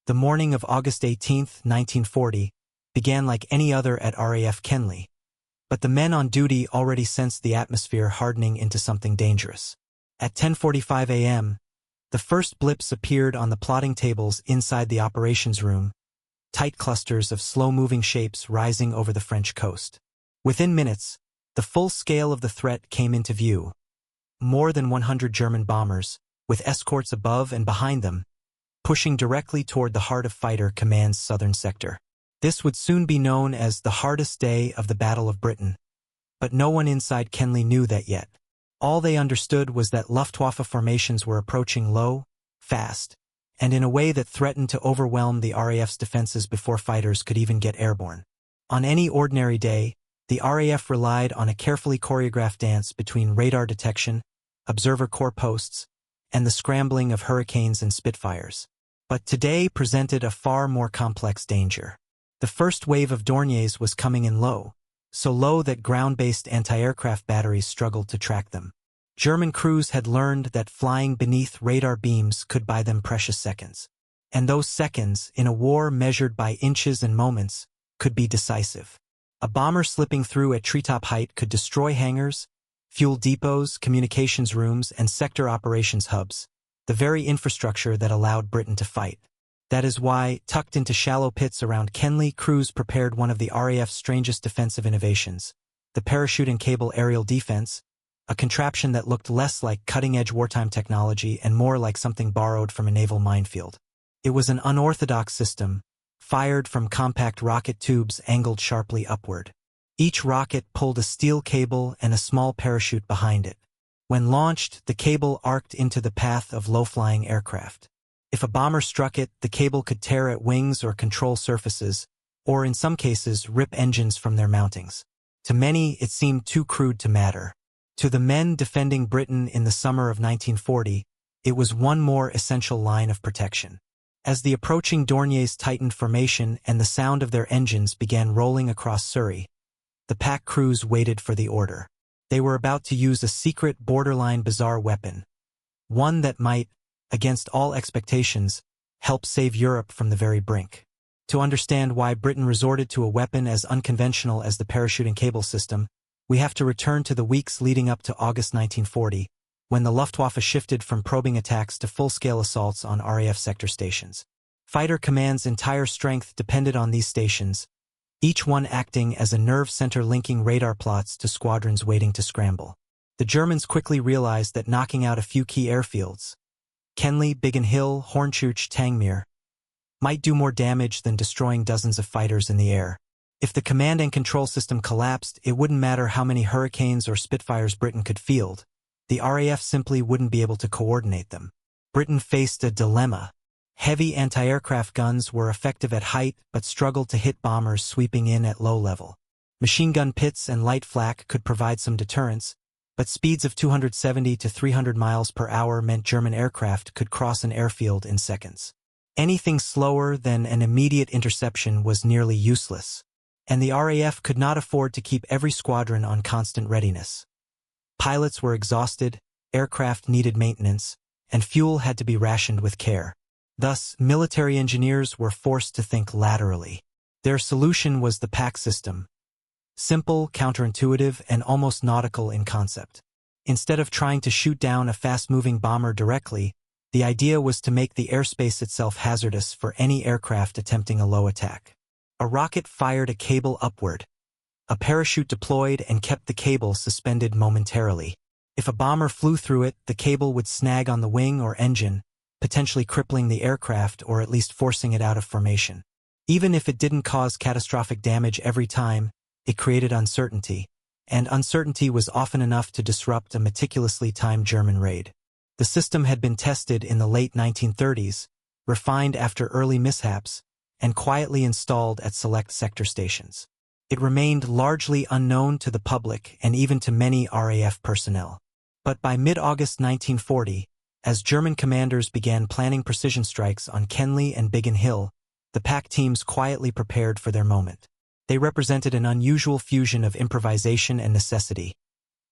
The morning of August 18, 1940, began like any other at RAF Kenley, but the men on duty already sensed the atmosphere hardening into something dangerous. At 10:45 a.m., the first blips appeared on the plotting tables inside the operations room, tight clusters of slow-moving shapes rising over the French coast. Within minutes, the full scale of the threat came into view. More than 100 German bombers, with escorts above and behind them, pushing directly toward the Heart of Fighter Command's southern sector. This would soon be known as the hardest day of the Battle of Britain, but no one inside Kenley knew that yet. All they understood was that Luftwaffe formations were approaching low, fast, and in a way that threatened to overwhelm the RAF's defenses before fighters could even get airborne. On any ordinary day, the RAF relied on a carefully choreographed dance between radar detection, observer corps posts, and the scrambling of Hurricanes and Spitfires. But today presented a far more complex danger. The first wave of Dorniers was coming in low, so low that ground-based anti-aircraft batteries struggled to track them. German crews had learned that flying beneath radar beams could buy them precious seconds. And those seconds, in a war measured by inches and moments, could be decisive. A bomber slipping through at treetop height could destroy hangars, fuel depots, communications rooms, and sector operations hubs, the very infrastructure that allowed Britain to fight. That is why, tucked into shallow pits around Kenley, crews prepared one of the RAF's strangest defensive innovations, the parachute and cable aerial defense, a contraption that looked less like cutting-edge wartime technology and more like something borrowed from a naval minefield. It was an unorthodox system, fired from compact rocket tubes angled sharply upward. Each rocket pulled a steel cable and a small parachute behind it. When launched, the cable arced into the path of low-flying aircraft. If a bomber struck it, the cable could tear at wings or control surfaces, or in some cases rip engines from their mountings. To many, it seemed too crude to matter. To the men defending Britain in the summer of 1940, it was one more essential line of protection. As the approaching Dorniers tightened formation and the sound of their engines began rolling across Surrey, the pack crews waited for the order. They were about to use a secret, borderline bizarre weapon, one that might, against all expectations, help save Europe from the very brink. To understand why Britain resorted to a weapon as unconventional as the parachute and cable system, we have to return to the weeks leading up to August 1940, when the Luftwaffe shifted from probing attacks to full-scale assaults on RAF sector stations. Fighter Command's entire strength depended on these stations, each one acting as a nerve center linking radar plots to squadrons waiting to scramble. The Germans quickly realized that knocking out a few key airfields, Kenley, Biggin Hill, Hornchurch, Tangmere, might do more damage than destroying dozens of fighters in the air. If the command and control system collapsed, it wouldn't matter how many Hurricanes or Spitfires Britain could field. The RAF simply wouldn't be able to coordinate them. Britain faced a dilemma. Heavy anti-aircraft guns were effective at height but struggled to hit bombers sweeping in at low level. Machine gun pits and light flak could provide some deterrence, but speeds of 270 to 300 miles per hour meant German aircraft could cross an airfield in seconds. Anything slower than an immediate interception was nearly useless, and the RAF could not afford to keep every squadron on constant readiness. Pilots were exhausted, aircraft needed maintenance, and fuel had to be rationed with care. Thus, military engineers were forced to think laterally. Their solution was the pack system, simple, counterintuitive, and almost nautical in concept. Instead of trying to shoot down a fast-moving bomber directly, the idea was to make the airspace itself hazardous for any aircraft attempting a low attack. A rocket fired a cable upward. A parachute deployed and kept the cable suspended momentarily. If a bomber flew through it, the cable would snag on the wing or engine, potentially crippling the aircraft or at least forcing it out of formation. Even if it didn't cause catastrophic damage every time, it created uncertainty, and uncertainty was often enough to disrupt a meticulously timed German raid. The system had been tested in the late 1930s, refined after early mishaps, and quietly installed at select sector stations. It remained largely unknown to the public and even to many RAF personnel. But by mid-August 1940, as German commanders began planning precision strikes on Kenley and Biggin Hill, the pack teams quietly prepared for their moment. They represented an unusual fusion of improvisation and necessity,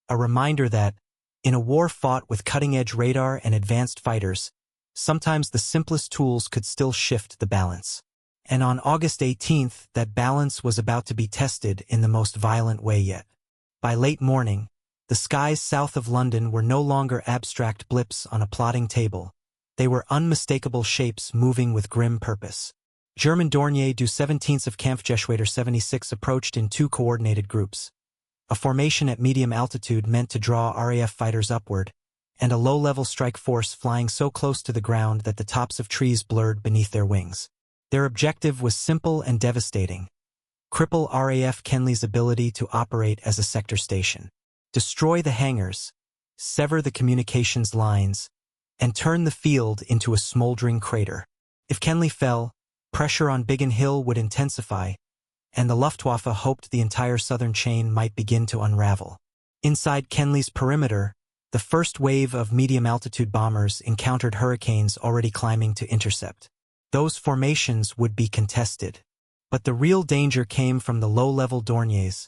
a reminder that, in a war fought with cutting-edge radar and advanced fighters, sometimes the simplest tools could still shift the balance. And on August 18th, that balance was about to be tested in the most violent way yet. By late morning, the skies south of London were no longer abstract blips on a plotting table. They were unmistakable shapes moving with grim purpose. German Dornier du 17th of Kampfgeschwader 76 approached in two coordinated groups. A formation at medium altitude meant to draw RAF fighters upward, and a low-level strike force flying so close to the ground that the tops of trees blurred beneath their wings. Their objective was simple and devastating: cripple RAF Kenley's ability to operate as a sector station, destroy the hangars, sever the communications lines, and turn the field into a smoldering crater. If Kenley fell, pressure on Biggin Hill would intensify, and the Luftwaffe hoped the entire southern chain might begin to unravel. Inside Kenley's perimeter, the first wave of medium-altitude bombers encountered hurricanes already climbing to intercept. Those formations would be contested. But the real danger came from the low-level Dorniers,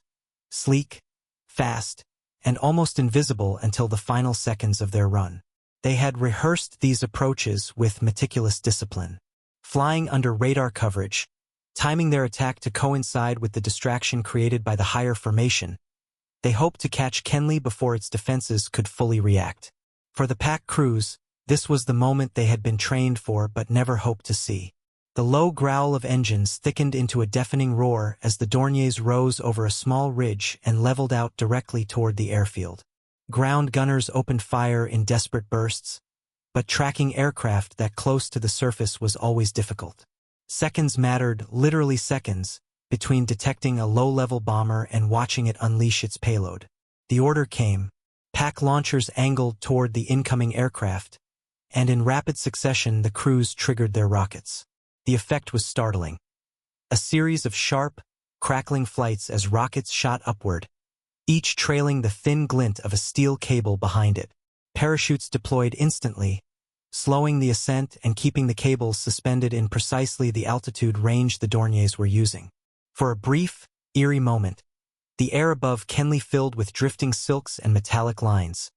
sleek, fast, and almost invisible until the final seconds of their run. They had rehearsed these approaches with meticulous discipline, flying under radar coverage, timing their attack to coincide with the distraction created by the higher formation. They hoped to catch Kenley before its defenses could fully react. For the pack crews, this was the moment they had been trained for but never hoped to see. The low growl of engines thickened into a deafening roar as the Dorniers rose over a small ridge and leveled out directly toward the airfield. Ground gunners opened fire in desperate bursts, but tracking aircraft that close to the surface was always difficult. Seconds mattered, literally seconds, between detecting a low-level bomber and watching it unleash its payload. The order came. Pack launchers angled toward the incoming aircraft, and in rapid succession the crews triggered their rockets. The effect was startling. A series of sharp, crackling flights as rockets shot upward, each trailing the thin glint of a steel cable behind it. Parachutes deployed instantly, slowing the ascent and keeping the cables suspended in precisely the altitude range the Dorniers were using. For a brief, eerie moment, the air above Kenley filled with drifting silks and metallic lines.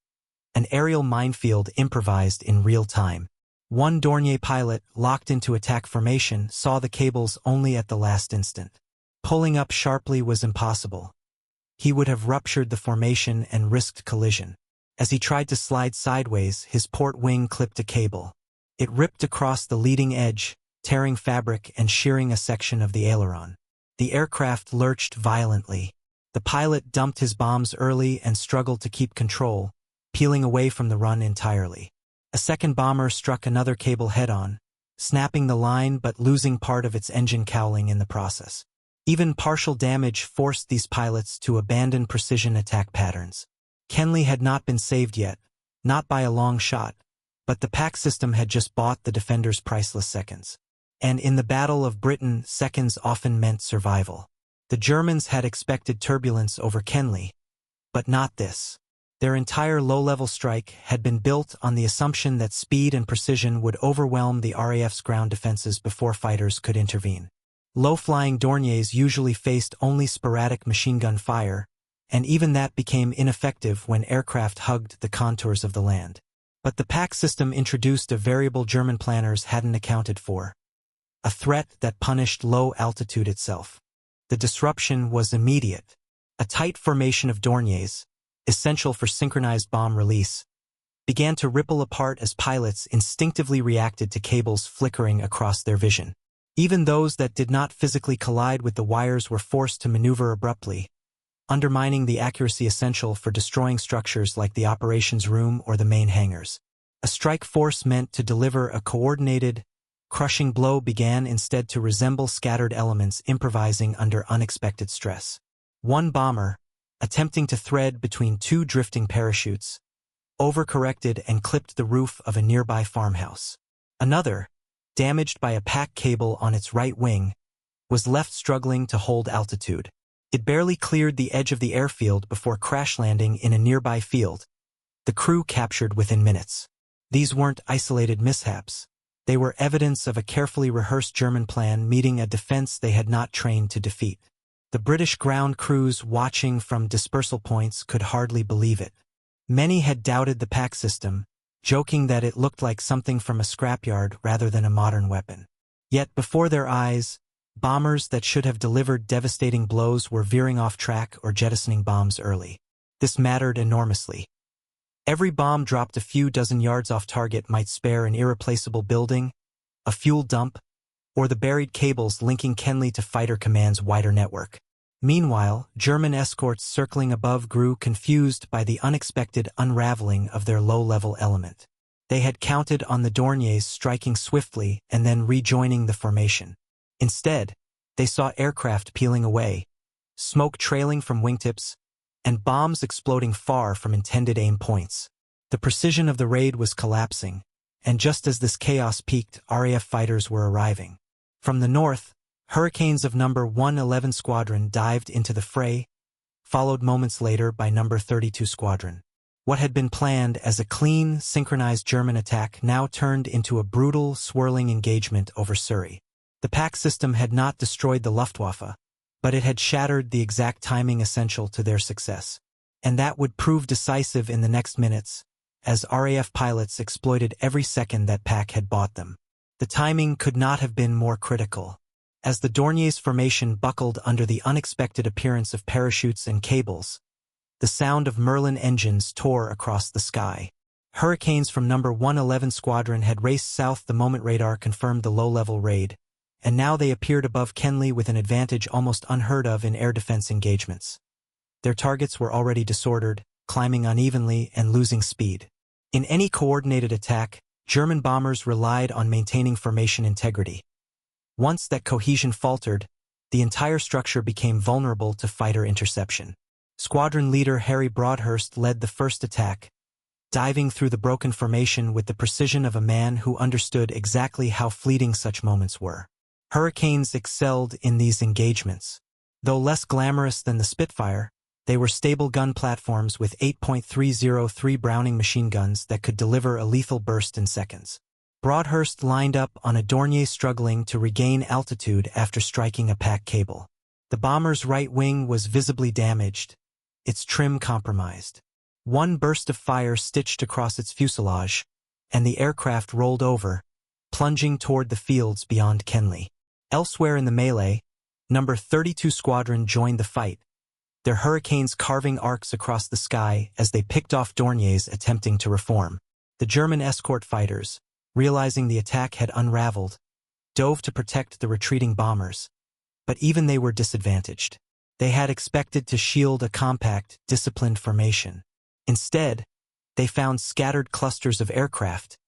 An aerial minefield improvised in real time. One Dornier pilot, locked into attack formation, saw the cables only at the last instant. Pulling up sharply was impossible. He would have ruptured the formation and risked collision. As he tried to slide sideways, his port wing clipped a cable. It ripped across the leading edge, tearing fabric and shearing a section of the aileron. The aircraft lurched violently. The pilot dumped his bombs early and struggled to keep control, peeling away from the run entirely. A second bomber struck another cable head-on, snapping the line but losing part of its engine cowling in the process. Even partial damage forced these pilots to abandon precision attack patterns. Kenley had not been saved yet, not by a long shot, but the pack system had just bought the defenders' priceless seconds. And in the Battle of Britain, seconds often meant survival. The Germans had expected turbulence over Kenley, but not this. Their entire low-level strike had been built on the assumption that speed and precision would overwhelm the RAF's ground defenses before fighters could intervene. Low-flying Dorniers usually faced only sporadic machine gun fire, and even that became ineffective when aircraft hugged the contours of the land. But the pack system introduced a variable German planners hadn't accounted for. A threat that punished low altitude itself. The disruption was immediate. A tight formation of Dorniers, essential for synchronized bomb release, began to ripple apart as pilots instinctively reacted to cables flickering across their vision. Even those that did not physically collide with the wires were forced to maneuver abruptly, undermining the accuracy essential for destroying structures like the operations room or the main hangars. A strike force meant to deliver a coordinated, crushing blow began instead to resemble scattered elements improvising under unexpected stress. One bomber, attempting to thread between two drifting parachutes, overcorrected and clipped the roof of a nearby farmhouse. Another, damaged by a pack cable on its right wing, was left struggling to hold altitude. It barely cleared the edge of the airfield before crash landing in a nearby field, the crew captured within minutes. These weren't isolated mishaps. They were evidence of a carefully rehearsed German plan meeting a defense they had not trained to defeat. The British ground crews watching from dispersal points could hardly believe it. Many had doubted the pack system, joking that it looked like something from a scrapyard rather than a modern weapon. Yet before their eyes, bombers that should have delivered devastating blows were veering off track or jettisoning bombs early. This mattered enormously. Every bomb dropped a few dozen yards off target might spare an irreplaceable building, a fuel dump, or the buried cables linking Kenly to Fighter Command's wider network. Meanwhile, German escorts circling above grew confused by the unexpected unraveling of their low-level element. They had counted on the Dorniers striking swiftly and then rejoining the formation. Instead, they saw aircraft peeling away, smoke trailing from wingtips, and bombs exploding far from intended aim points. The precision of the raid was collapsing, and just as this chaos peaked, RAF fighters were arriving. From the north, Hurricanes of No. 111 Squadron dived into the fray, followed moments later by No. 32 Squadron. What had been planned as a clean, synchronized German attack now turned into a brutal, swirling engagement over Surrey. The pack system had not destroyed the Luftwaffe, but it had shattered the exact timing essential to their success. And that would prove decisive in the next minutes, as RAF pilots exploited every second that pack had bought them. The timing could not have been more critical. As the Dorniers formation buckled under the unexpected appearance of parachutes and cables, the sound of Merlin engines tore across the sky. Hurricanes from No. 111 Squadron had raced south the moment radar confirmed the low-level raid, and now they appeared above Kenly with an advantage almost unheard of in air defense engagements. Their targets were already disordered, climbing unevenly and losing speed. In any coordinated attack, German bombers relied on maintaining formation integrity. Once that cohesion faltered, the entire structure became vulnerable to fighter interception. Squadron leader Harry Broadhurst led the first attack, diving through the broken formation with the precision of a man who understood exactly how fleeting such moments were. Hurricanes excelled in these engagements. Though less glamorous than the Spitfire, they were stable gun platforms with 8.303 Browning machine guns that could deliver a lethal burst in seconds. Broadhurst lined up on a Dornier struggling to regain altitude after striking a pack cable. The bomber's right wing was visibly damaged, its trim compromised. One burst of fire stitched across its fuselage, and the aircraft rolled over, plunging toward the fields beyond Kenly. Elsewhere in the melee, No. 32 Squadron joined the fight, their Hurricanes carving arcs across the sky as they picked off Dorniers attempting to reform. The German escort fighters, realizing the attack had unraveled, dove to protect the retreating bombers. But even they were disadvantaged. They had expected to shield a compact, disciplined formation. Instead, they found scattered clusters of aircraft,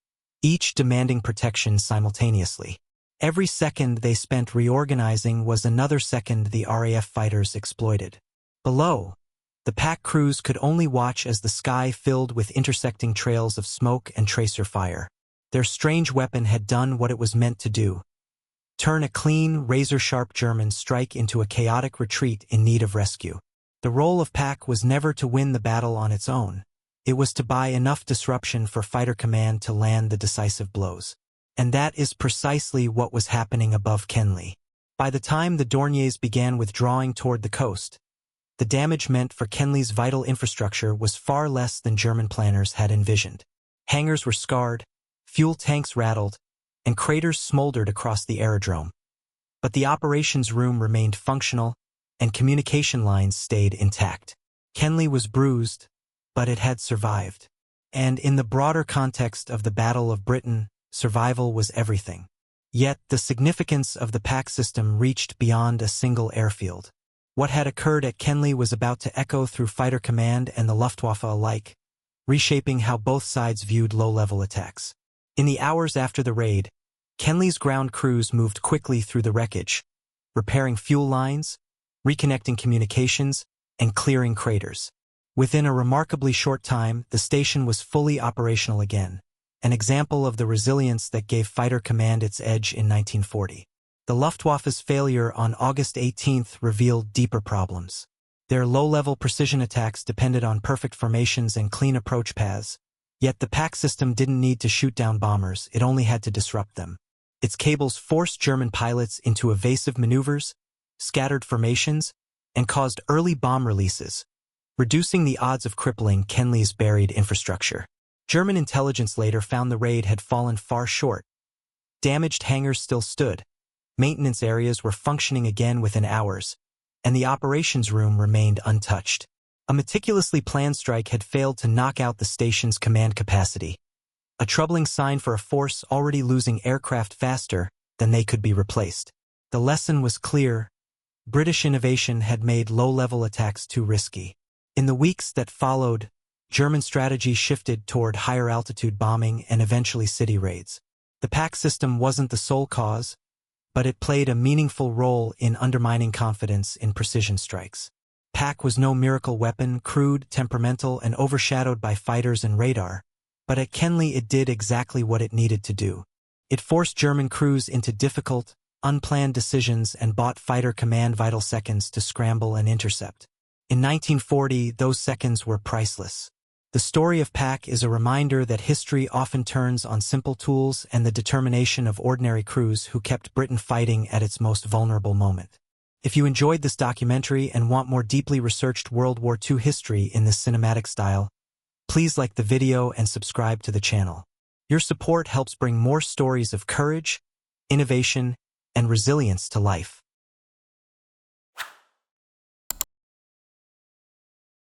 each demanding protection simultaneously. Every second they spent reorganizing was another second the RAF fighters exploited. Below, the pack crews could only watch as the sky filled with intersecting trails of smoke and tracer fire. Their strange weapon had done what it was meant to do: turn a clean, razor-sharp German strike into a chaotic retreat in need of rescue. The role of pack was never to win the battle on its own. It was to buy enough disruption for Fighter Command to land the decisive blows. And that is precisely what was happening above Kenly. By the time the Dorniers began withdrawing toward the coast, the damage meant for Kenly's vital infrastructure was far less than German planners had envisioned. Hangars were scarred, fuel tanks rattled, and craters smoldered across the aerodrome. But the operations room remained functional, and communication lines stayed intact. Kenly was bruised, but it had survived. And in the broader context of the Battle of Britain, survival was everything. Yet the significance of the pack system reached beyond a single airfield. What had occurred at Kenly was about to echo through Fighter Command and the Luftwaffe alike, reshaping how both sides viewed low-level attacks. In the hours after the raid, Kenly's ground crews moved quickly through the wreckage, repairing fuel lines, reconnecting communications, and clearing craters. Within a remarkably short time, the station was fully operational again, an example of the resilience that gave Fighter Command its edge in 1940. The Luftwaffe's failure on August 18th revealed deeper problems. Their low-level precision attacks depended on perfect formations and clean approach paths, yet the pack system didn't need to shoot down bombers, it only had to disrupt them. Its cables forced German pilots into evasive maneuvers, scattered formations, and caused early bomb releases, reducing the odds of crippling Kenly's buried infrastructure. German intelligence later found the raid had fallen far short. Damaged hangars still stood, maintenance areas were functioning again within hours, and the operations room remained untouched. A meticulously planned strike had failed to knock out the station's command capacity, a troubling sign for a force already losing aircraft faster than they could be replaced. The lesson was clear: British innovation had made low-level attacks too risky. In the weeks that followed, German strategy shifted toward higher-altitude bombing and eventually city raids. The PAC system wasn't the sole cause, but it played a meaningful role in undermining confidence in precision strikes. PAC was no miracle weapon, crude, temperamental, and overshadowed by fighters and radar, but at Kenley it did exactly what it needed to do. It forced German crews into difficult, unplanned decisions and bought fighter command vital seconds to scramble and intercept. In 1940, those seconds were priceless. The story of PAC is a reminder that history often turns on simple tools and the determination of ordinary crews who kept Britain fighting at its most vulnerable moment. If you enjoyed this documentary and want more deeply researched World War II history in this cinematic style, please like the video and subscribe to the channel. Your support helps bring more stories of courage, innovation, and resilience to life.